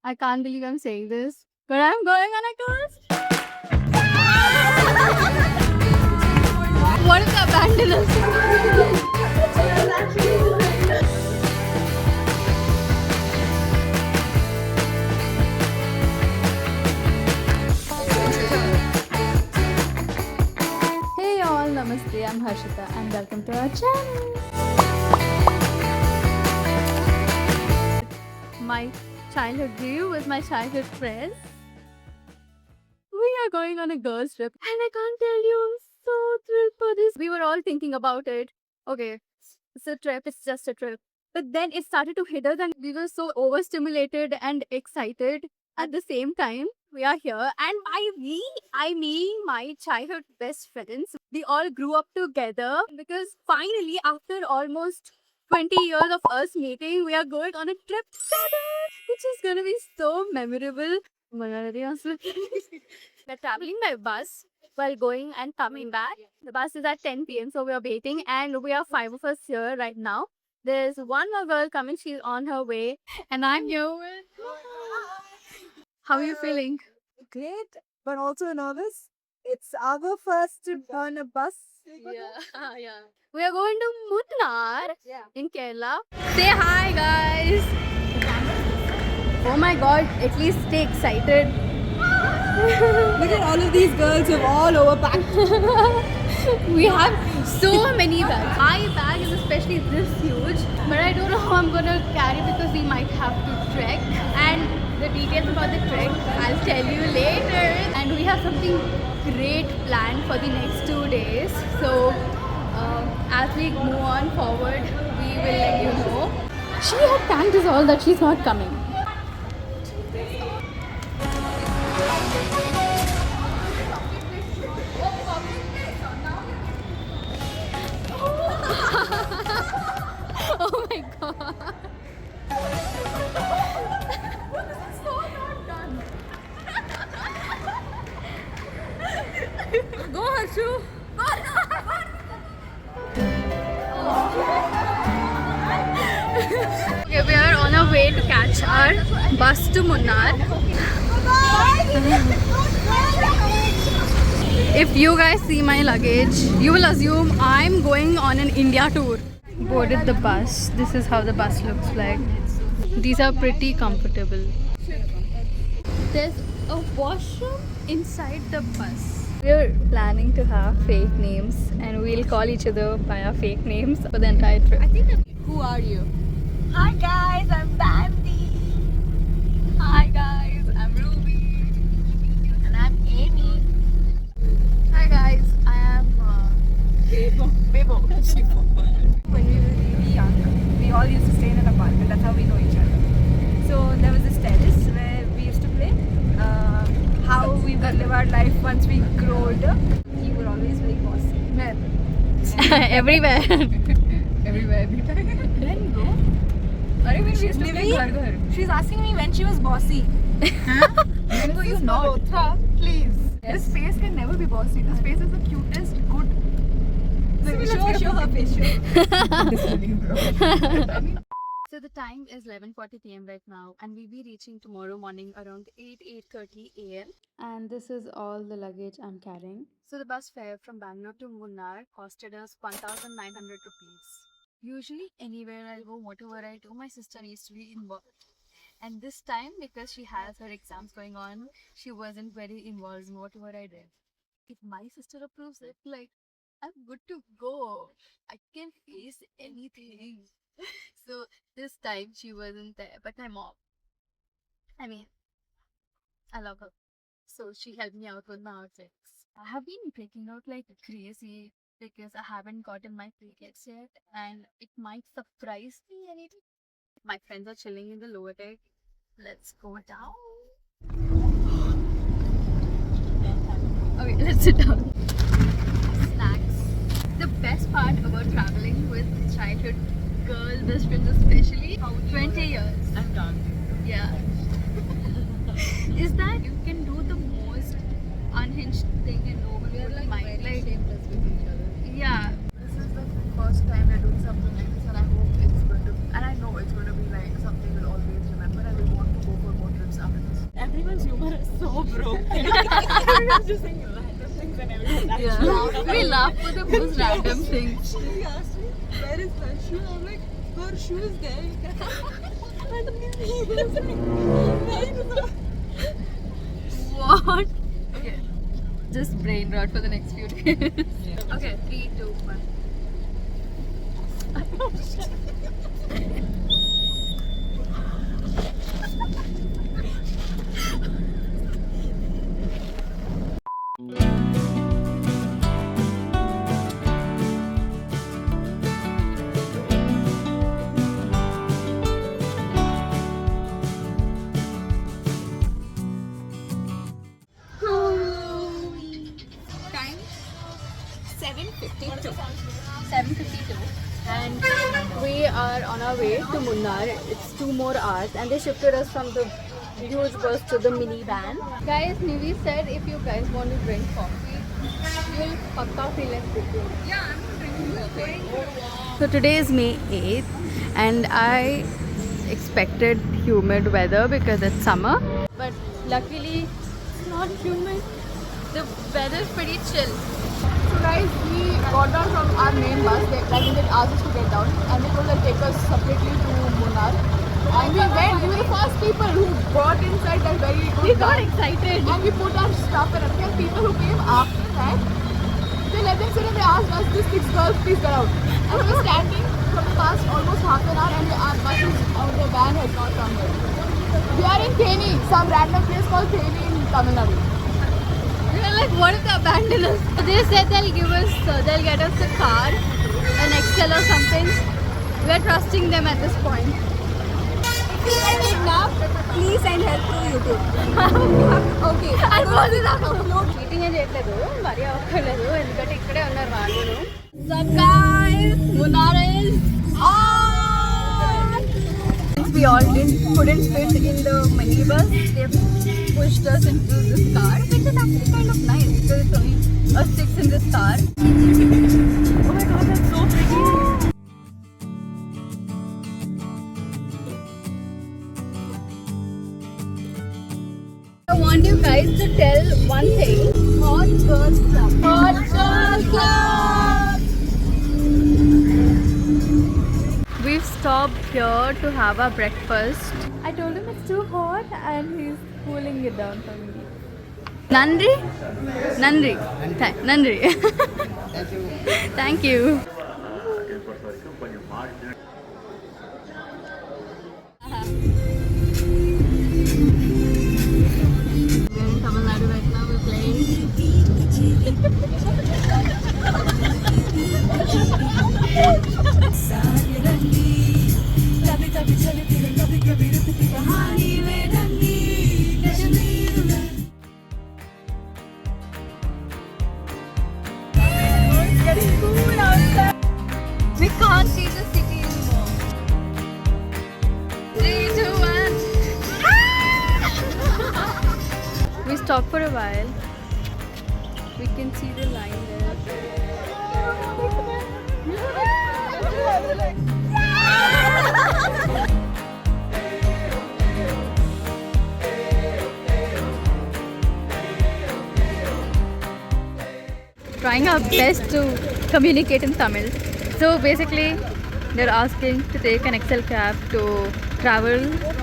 I can't believe I'm saying this, but I'm going on a cruise. What if the abandon us? Hey all, namaste. I'm Harshita and welcome to our channel. My childhood view with my childhood friends. We are going on a girls trip and I can't tell you, I'm so thrilled for this. We were all thinking about it. Okay, it's a trip, it's just a trip. But then it started to hit us and we were so overstimulated and excited at the same time. We are here and I mean my childhood best friends. We all grew up together because finally after almost 20 years of us meeting, we are going on a trip together, which is gonna be so memorable. We're traveling by bus while going and coming back. The bus is at 10 p.m. So we are waiting and we are five of us here right now. There's one more girl coming, she's on her way, and I'm here with. How are you feeling? Great, but also nervous. It's our first trip on a bus. Yeah. We are going to Munnar in Kerala. Say hi, guys. Oh my god, at least stay excited. Look at all of these girls who are all overpacked. We have so many bags. My bag is especially this huge, but I don't know how I'm gonna carry because we might have to trek. And the details about the trek, I'll tell you later. And we have something great planned for the next 2 days. So as we move on forward, we will let you know. She had planned this all that she's not coming. Oh my god. Go Harshu. Okay, we are on our way to catch our bus to Munnar. If you guys see my luggage, you will assume I'm going on an India tour. Boarded the bus. This is how the bus looks like. These are pretty comfortable. There's a washroom inside the bus. We're planning to have fake names and we'll call each other by our fake names for the entire trip. Who are you? Hi guys, I'm Bambi. Hi guys, I'm Ruby. And I'm Amy. Hi guys, I am Bebo. When we were really young, we all used to stay in an apartment. That's how we know each other. So there was this terrace where we used to play. How we would live our life once we grow older. You were always very bossy. everywhere. Everywhere, every time. When bro? She's living. She's asking me when she was bossy. When were you not? Please. This face can never be bossy. This face is the cutest, good. Show her face. So the time is 11:40 p.m. right now and we'll be reaching tomorrow morning around 8:30 a.m. And this is all the luggage I'm carrying. So the bus fare from Bangalore to Munnar costed us 1,900 rupees. Usually anywhere I go, whatever I do, my sister needs to be involved. And this time, because she has her exams going on, she wasn't very involved in whatever I did. If my sister approves it, like, I'm good to go. I can face anything. So this time she wasn't there, but my mom, I mean, I love her. So she helped me out with my outfits. I have been picking out like crazy because I haven't gotten my tickets yet and it might surprise me anything. My friends are chilling in the lower deck. Let's go down. Okay, let's sit down. Snacks. The best part about traveling with childhood girl best friends, especially 20 years. I'm done. Yeah. Is that you can do the most unhinged thing and nobody would mind. Like, shameless with each other. yeah. This is the first time we're doing something like this, and I hope it's going to. And I know it's going to be like something we'll always remember, and we want to go for more trips Everyone's humor is so broken. Everyone's just saying random things and everyone's Yeah. We laugh for the most random things. She asked me, where is her shoe? I'm like, her shoe is there. And he was like, What? Okay. Just brain rot for the next few days. Okay, 3, 2, 1. Time 7:52. 7:52 and we are on our way to Munnar. It's 2 more hours and they shifted us from the huge bus to the minivan. Guys, Nivi said if you guys want to drink coffee, you'll pakka feel like cooking. Yeah, I'm not drinking coffee. So today is May 8th and I expected humid weather because it's summer. But luckily it's not humid. The weather is pretty chill. So guys, we got down from our main bus. They asked us to get down and they told us take us separately to Munnar. And we went. We were the first people who got inside that very good We got van. excited. And we put our stuff and everything. People who came after that, they let them sit and they asked us, this 6 girls, please get out. And we were standing from the past almost half an hour and our bus is out, the van has not come here. We are in Theni, some random place called Theni in Tamil Nadu. We were like, what if they abandon us? They said they'll give us, they'll get us a car, an Excel or something. We are trusting them at this point. If you get kidnapped, please send help to YouTube. Okay. Meeting ఏం చేయట్లేదు మరీ అవ్వలేదు ఎందుకంటే ఇక్కడే ఉన్నారు వాళ్ళు. Sup guys, Munnar is on! Since we all couldn't fit in the minibus, they pushed us into this car, which is actually kind of nice because it's only us 6 in this car. oh my god, that's so pretty. I want you guys to tell one thing. Hot Girls Club. Hot Girls Club! We've stopped here to have our breakfast. I told him it's too hot and he's cooling it down for me. Nandri? Nandri. Nandri. Thank you. We're in Tamil Nadu right now. We're playing. We can't see the city anymore. 3, 2, 1. We stopped for a while. We can see the line there. Trying our best to communicate in Tamil. So basically, they're asking to take an XL cab to travel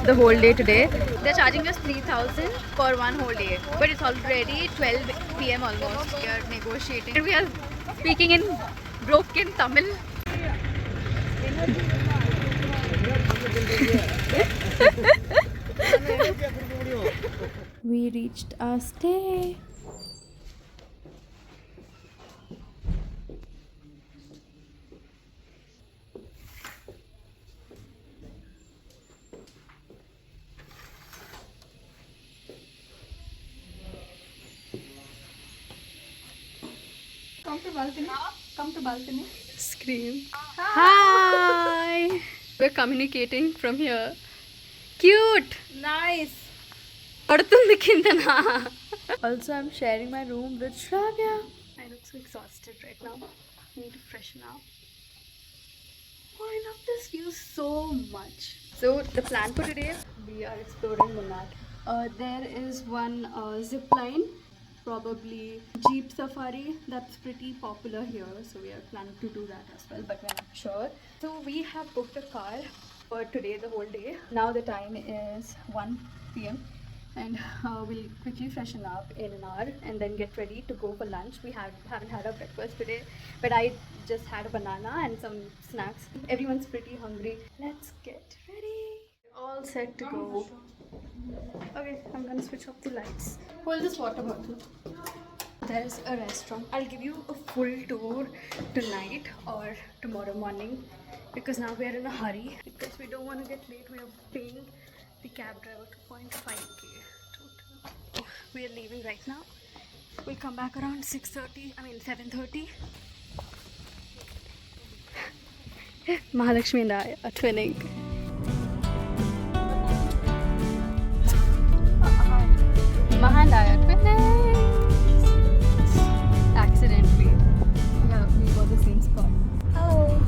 the whole day today. They're charging us 3,000 for one whole day, but it's already 12 p.m. almost. We are negotiating. We are speaking in broken Tamil. We reached our stay. Come to balcony. Come to balcony. Scream. Hi. We're communicating from here. Cute. Nice. పడుతుంది కిందనా. Also, I'm sharing my room with Shravya. I look so exhausted right now. I need to freshen up. Oh, I love this view so much. So the plan for today, we are exploring Munnar. There is one zip line, probably Jeep Safari. That's pretty popular here, so we are planning to do that as well, but we're not sure. So we have booked a car for today, the whole day. Now the time is 1 p.m. and we'll quickly freshen up in an hour and then get ready to go for lunch. We haven't had our breakfast today, but I just had a banana and some snacks. Everyone's pretty hungry. Let's get ready. All set to go. Okay, I'm gonna switch off the lights. Hold this water bottle. There's a restaurant. I'll give you a full tour tonight or tomorrow morning because now we are in a hurry because we don't want to get late. We are paying the cab driver 2.5k total. We are leaving right now. We'll come back around 7:30. Mahalakshmi and I are twinning. Maha and I are twinning. Accidentally. Yeah, we got the same spot. Hello.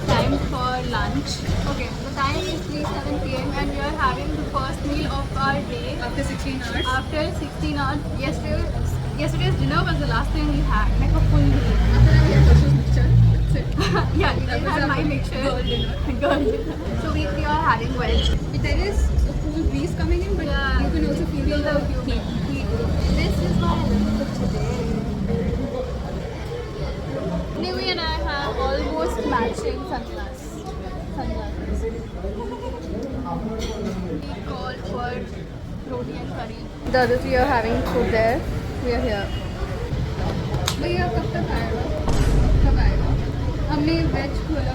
Time for lunch. Okay, the time is 3:07 p.m. and we are having the first meal of our day. After 16 hours. After 16 hours. Yesterday's dinner was the last thing we had. Like a full meal. Yeah, you guys had my mixture. Girl dinner. So we are having veg. There is a cool breeze coming in, but Yeah. you can also feel the heat. This is my look today. Nivi and I have almost matching sunglasses. We called for roti and curry. The other three are having food there. We are here. भैया कब तक आएगा हमने veg खोला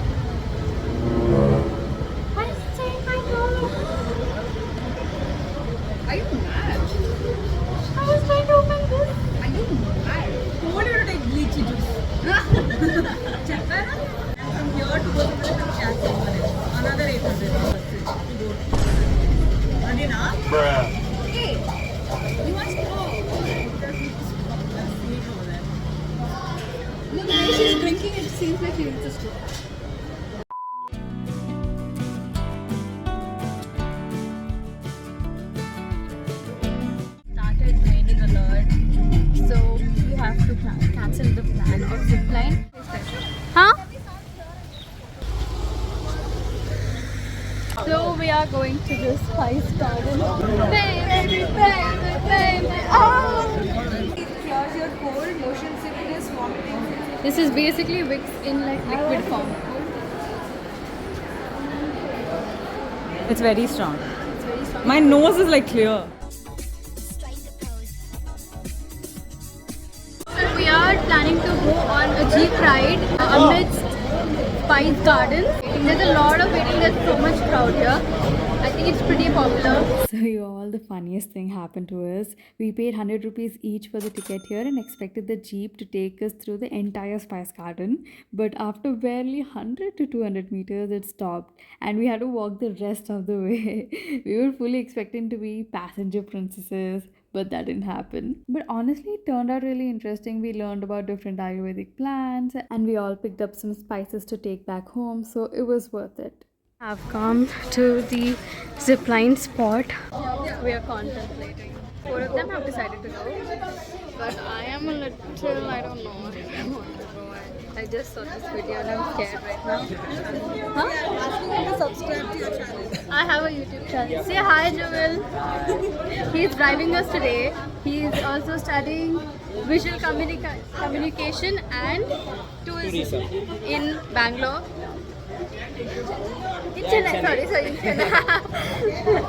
Are you mad? I was trying to open this. Are you mad? Who wanted to take lychee juice? चलता है ना? And from here to go to the castle, another 800 to go. Adina? Hey, you must go. Look, the way she's drinking, it seems like she needs a straw. Started raining a lot, so we have to cancel the plan of zipline. Huh? So we are going to this spice garden. Baby, baby, baby, oh! Here's your cold, motion sickness, vomiting. This is basically Vicks in like liquid form. It's very strong. My nose is like clear. So we are planning to go on a jeep ride amidst Spice Garden. There's a lot of waiting. There's so much crowd here. I think it's pretty popular. So y'all, the funniest thing happened to us. We paid 100 rupees each for the ticket here and expected the jeep to take us through the entire Spice Garden. But after barely 100 to 200 meters, it stopped and we had to walk the rest of the way. We were fully expecting to be passenger princesses, but that didn't happen. But honestly, it turned out really interesting. We learned about different Ayurvedic plants and we all picked up some spices to take back home, so it was worth it. I've come to the zipline spot. We are contemplating. 4 of them have decided to go, but I am a little, I don't know if I want to go. I just saw this video and I'm scared right now. Huh? Asking you to subscribe to your channel. I have a YouTube channel. Say hi, Joel. He's driving us today. He's also studying visual communication and tourism in Bangalore. In Chennai, sorry, in Chennai.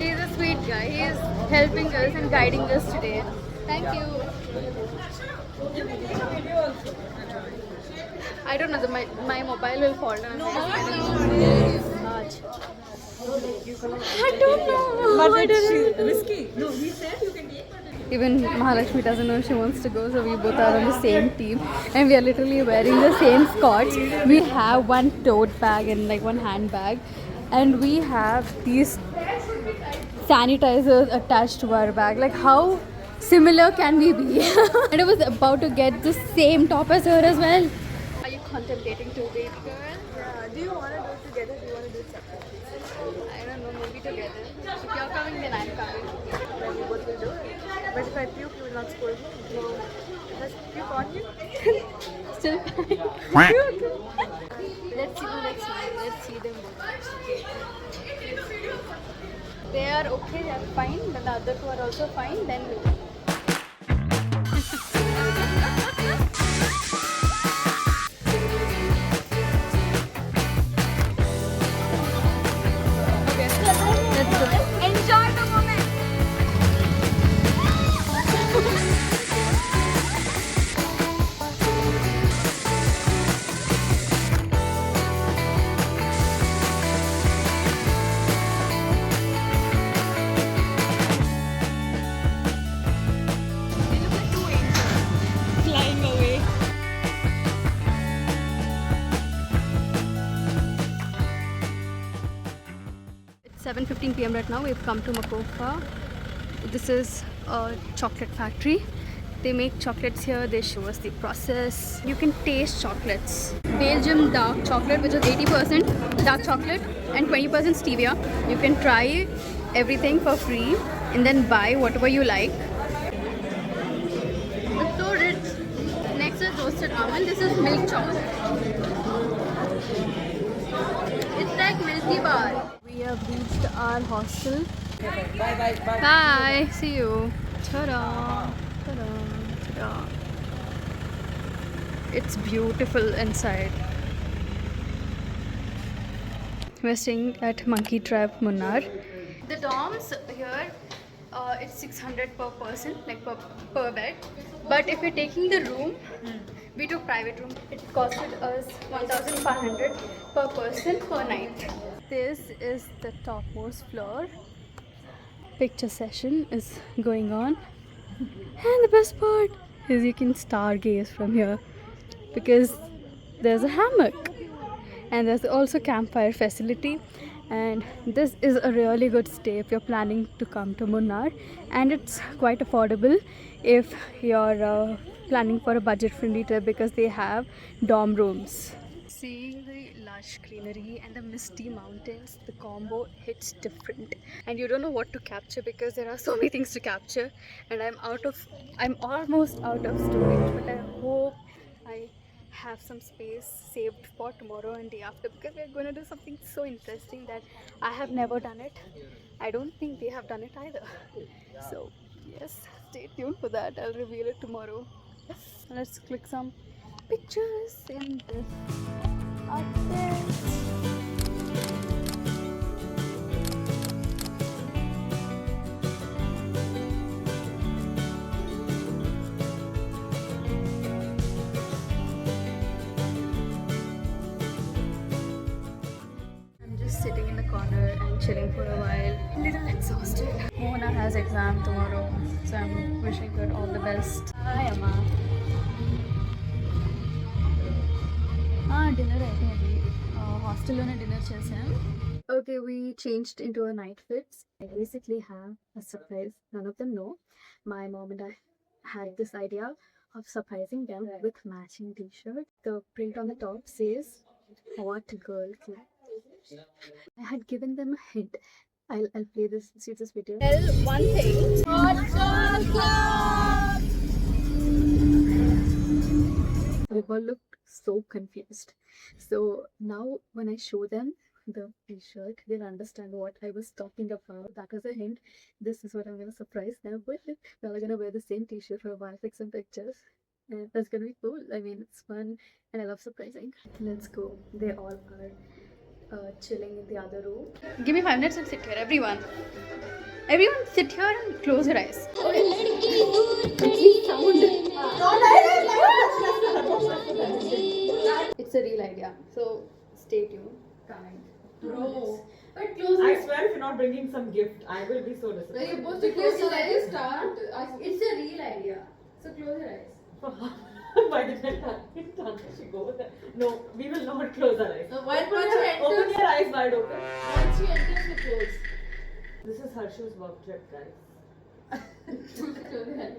He's a sweet guy. He's helping us and guiding us today. Thank you. I don't know, my mobile will fall down. I don't know. But it's risky. No, he said you can take it. Even Mahalakshmi doesn't know she wants to go, so we both are on the same team and we are literally wearing the same Scots. We have one tote bag and like one handbag, and we have these sanitizers attached to our bag. Like, how similar can we be? And I was about to get the same top as her as well. Are you contemplating to baby girl? Yeah. Do you want to do it together? Do you want to do it separately? I don't know. together. If you're coming, then I'm coming. Then we both will do it. But if I puke, you will not scold me. No. Does puke on you? Still Puke. let's see them both. They are okay, they are fine, but the other two are also fine, then we okay, let's do it. Enjoy the moment. Flying away. It's 7:15 p.m. right now. We've come to Makofa. This is a chocolate factory. They make chocolates here. They show us the process. You can taste chocolates. Belgium dark chocolate, which is 80% dark chocolate and 20% stevia. You can try everything for free and then buy whatever you like. It's so rich. Next is roasted almond. This is milk chocolate. It's like Milky Bar. We have reached our hostel. Bye. Bye. See you. Ta-da. Ta-da. Ta-da. It's beautiful inside. We're staying at Monkey Trap Munnar. The dorms here, it's 600 per person, like per bed. But if you're taking the room, we took private room. It costed us 1,500 per person per night. This is the topmost floor. Picture session is going on. And the best part is you can stargaze from here because there's a hammock and there's also campfire facility, and this is a really good stay if you're planning to come to Munnar, and it's quite affordable if you're planning for a budget-friendly trip because they have dorm rooms. Seeing the lush greenery and the misty mountains, the combo hits different, and you don't know what to capture because there are so many things to capture, and I'm almost out of storage, but I hope I have some space saved for tomorrow and day after because we're going to do something so interesting that I have never done it. I don't think they have done it either. So yes, stay tuned for that. I'll reveal it tomorrow. Let's click some pictures in this outfit. I'm just sitting in the corner and chilling for a while. A little exhausted. Mona has exam tomorrow, so I'm wishing her all the best. Hi, Amma. Dinner ready abhi. Hostel lone dinner chesam. Okay, we changed into our night fits. I basically have a surprise. None of them know. My mom and I had this idea of surprising them with matching t-shirt. The print on the top says "Hot Girl Club." I had given them a hint. I'll play this. See this video. Tell one thing. Hot Girl Club. They all looked so confused. So now when I show them the t-shirt, they'll understand what I was talking about. That was a hint. This is what I'm gonna surprise them with. We're all gonna wear the same t-shirt for a while, take some pictures. And that's gonna be cool. I mean, it's fun and I love surprising. Let's go. They all are chilling in the other room. Give me 5 minutes and sit here, everyone. Everyone sit here and close your eyes. It's a real idea. So stay tuned. Coming. Bro, But close I swear if you're not bringing some gift, I will be so disappointed. You're supposed to close your eyes. Start. It's a real idea. So close your eyes. Why did I she go there? No, we will not close our eyes. Once you Open enter, your eyes wide open. once you enter, you close. This is Harshu's work trip, guys. Close your eyes.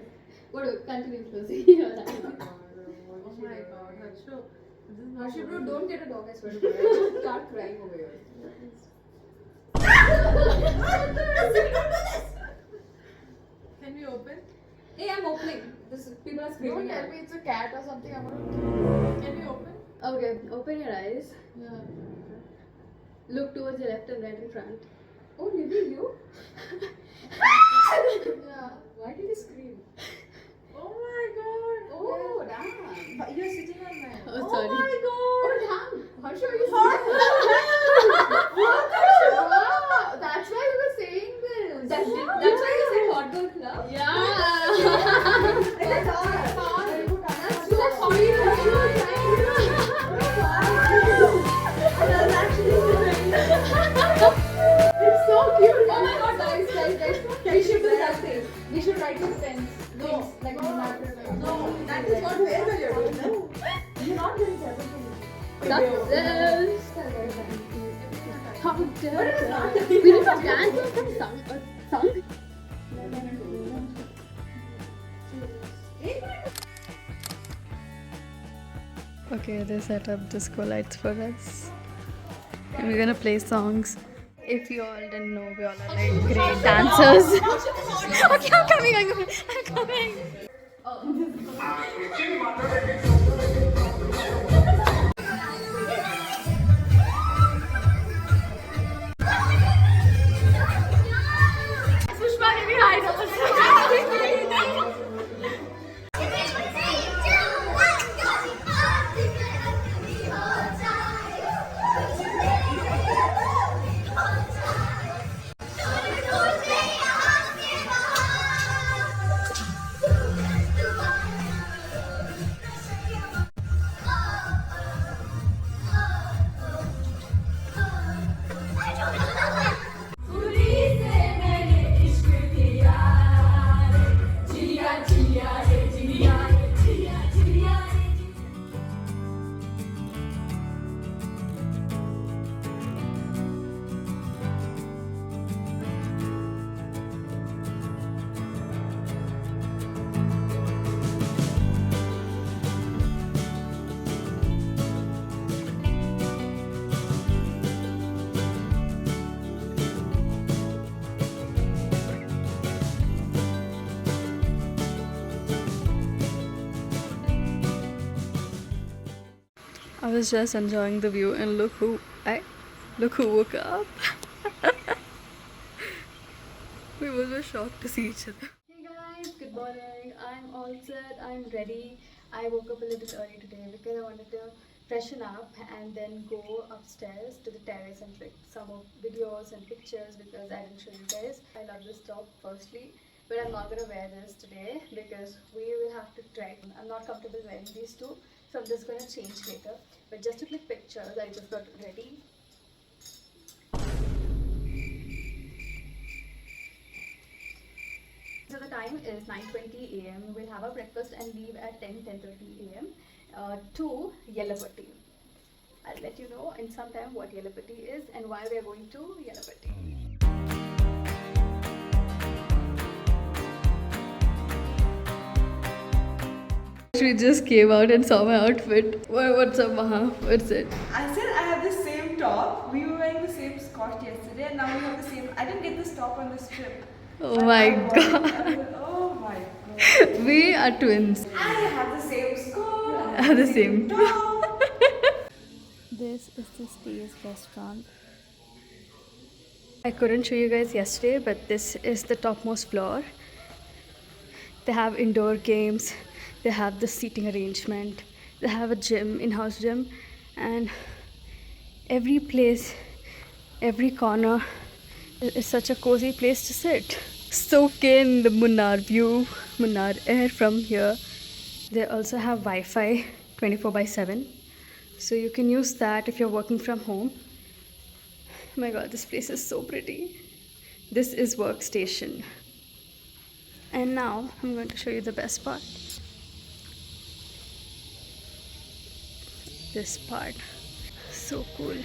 What do? Continue closing your eyes. Oh my god, Harshu. Harshu bro, don't get a dog, I swear to God. I'll start crying over here. are Don't screaming tell at. me it's a cat or something. I'm gonna. Can we open? Okay, open your eyes. Yeah. Look towards your left and right in front. Oh, Libby, you? Yeah. Why did you scream? Oh my god. Oh, damn. But you're sitting on my. Oh, sorry. my Oh, god. damn. Harsha, you see? Wow, that's why you were saying this. That's why you said hot girl club? Yeah. That's all. That's so sweet. It's so cute. Oh my god, guys. We should do that thing. We should write with pens. No, like no matter. No, that is not fair you're doing. No. You're not doing Success! How dare you? We need to dance or some song. Okay, they set up disco lights for us. And we're gonna play songs. If you all didn't know, we all are like great dancers. Okay, I'm coming. I'm coming. Sushma, give me high I was just enjoying the view and look who woke up. We both were shocked to see each other. Hey guys, good morning. I'm all set. I'm ready. I woke up a little early today because I wanted to freshen up and then go upstairs to the terrace and take some of videos and pictures because I didn't show you guys. I love this top firstly, but I'm not gonna wear this today because we will have to trek. I'm not comfortable wearing these two, so I'm just gonna change later. But just to click pictures, I just got ready. So the time is 9:20 a.m. We'll have our breakfast and leave at 10:30 a.m. To Yellapatti. I'll let you know in some time what Yellapatti is and why we are going to Yellapatti. We just came out and saw my outfit. What's up, Maha? What's it? I said I have the same top. We were wearing the same skirt yesterday, and now we have the same. I didn't get this top on this trip. Oh But my I bought it. god. I was like, oh my god. We are twins. I have the same skirt. I Have the same. top. This is the Stays restaurant. I couldn't show you guys yesterday, but this is the topmost floor. They have indoor games, they have the seating arrangement, they have a gym, in-house gym, and every place, every corner is such a cozy place to sit. Soak in the Munnar view, Munnar air from here. They also have Wi-Fi 24/7. So you can use that if you're working from home. Oh my god, this place is so pretty. This is workstation. And now I'm going to show you the best part. This part. So cool.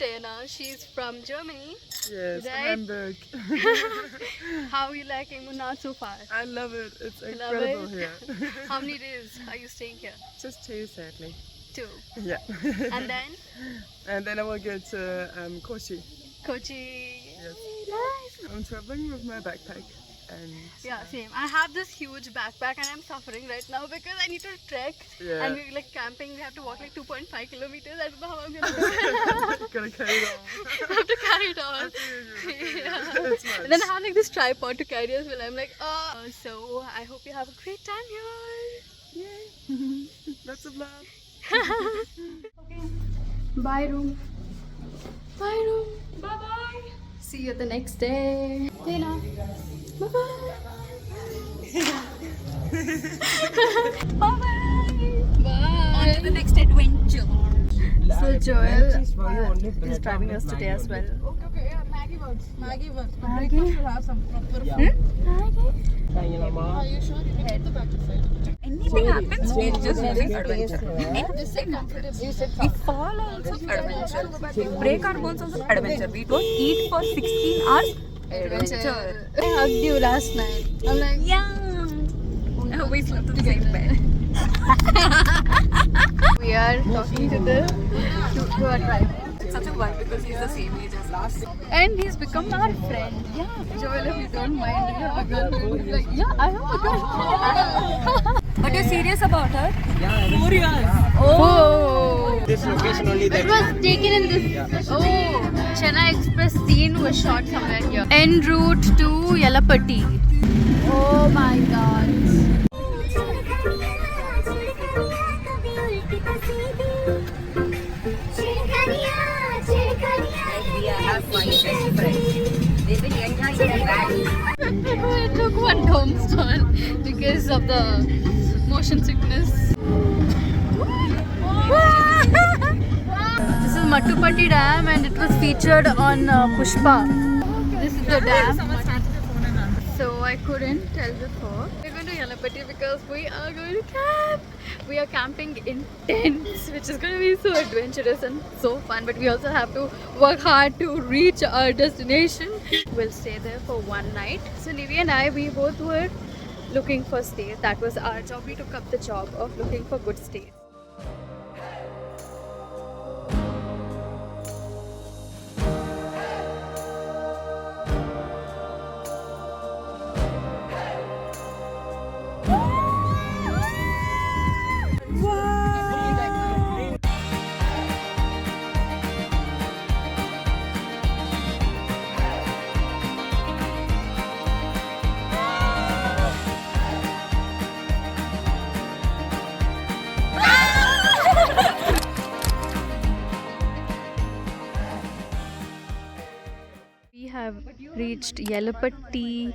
Tena. She's from Germany. Yes, Right? Hamburg. How are you liking Munnar so far? I love it. It's Love incredible it? here. How many days are you staying here? Just 2, sadly. 2. Yeah. And then And then I will go to Kochi. Kochi. Yes. Nice. I'm traveling with my backpack. And Yeah, same. I have this huge backpack and I'm suffering right now because I need to trek. Yeah. And we're like camping. We have to walk like 2.5 kilometers. I don't know how I'm gonna do it. gotta carry it on. I have to carry it on. As usual. Yeah. It's And then much. I have like this tripod to carry as well. I'm like, oh. So I hope you have a great time here. Yay. Lots of love. Bye room. Bye room. Bye bye. See you the next day. Tena. Bye bye. Bye bye. Bye. On to the next adventure. So Joel is driving us today as well. Okay, yeah, Maggie works. Maggie works. But Maggie? breakfast will have some proper food. Hmm? Are you sure you can get the back side? Anything happens, we're just using adventure. This is comfortable. We fall also adventure. We break our bones also adventure. We don't eat for 16 hours. Adventure. I hugged you last night. I'm like, Yeah. We slept in the same bed. we are talking to our driver. It's such a vibe because he's the same age as us. And he's become our friend. Yeah, Joel, if you don't mind, you have a girlfriend. He's like, yeah, I have a girlfriend. But you're serious about her? Oh! This location only It was taken in this. Oh, Chennai Express scene was shot somewhere here. En route to Yelapatti. Oh my god. We have one best friend. They will enjoy their rally. It took one tombstone because of the motion sickness. This is Mattupatti Dam and it was featured on Pushpa. This is the dam. So I couldn't tell before. We're going to Yelapatti because we are going to camp. We are camping in tents, which is going to be so adventurous and so fun. But we also have to work hard to reach our destination. We'll stay there for one night. So Nivi and I, we both were looking for stays. That was our job. We took up the job of looking for good stays. We have reached Yelapatti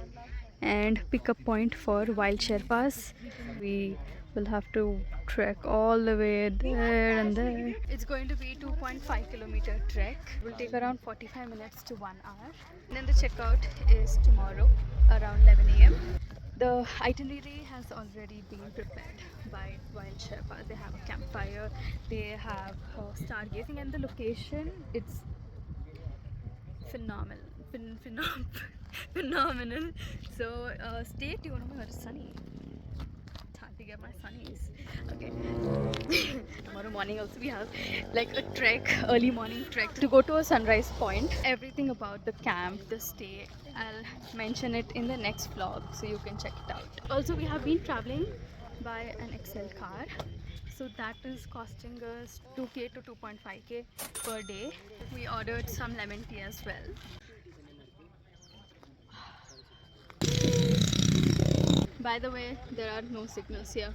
and pickup point for Wild Sherpas. We will have to trek all the way there and there. It's going to be 2.5 kilometer trek. It will take around 45 minutes to 1 hour. And then the checkout is tomorrow around 11 a.m. The itinerary has already been prepared by Wild Sherpas. They have a campfire, they have stargazing, and the location, it's phenomenal. Phenomenal. So stay tuned. Oh my god, it's sunny. It's hard to get my sunnies. Okay. Tomorrow morning also we have like a trek, early morning trek to go to a sunrise point. Everything about the camp, the stay, I'll mention it in the next vlog so you can check it out. Also, we have been traveling by an XL car. So that is costing us 2k to 2.5k per day. We ordered some lemon tea as well. By the way, there are no signals here.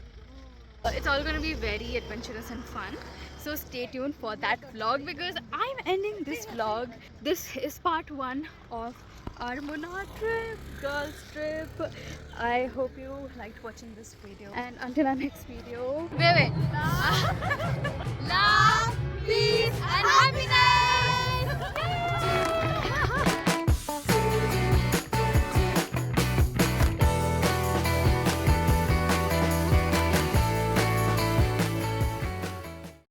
It's all going to be very adventurous and fun. So stay tuned for that vlog because I'm ending this vlog. This is part 1 of our Munnar trip, girls trip. I hope you liked watching this video. And until our next video, wait. Love, peace and happiness!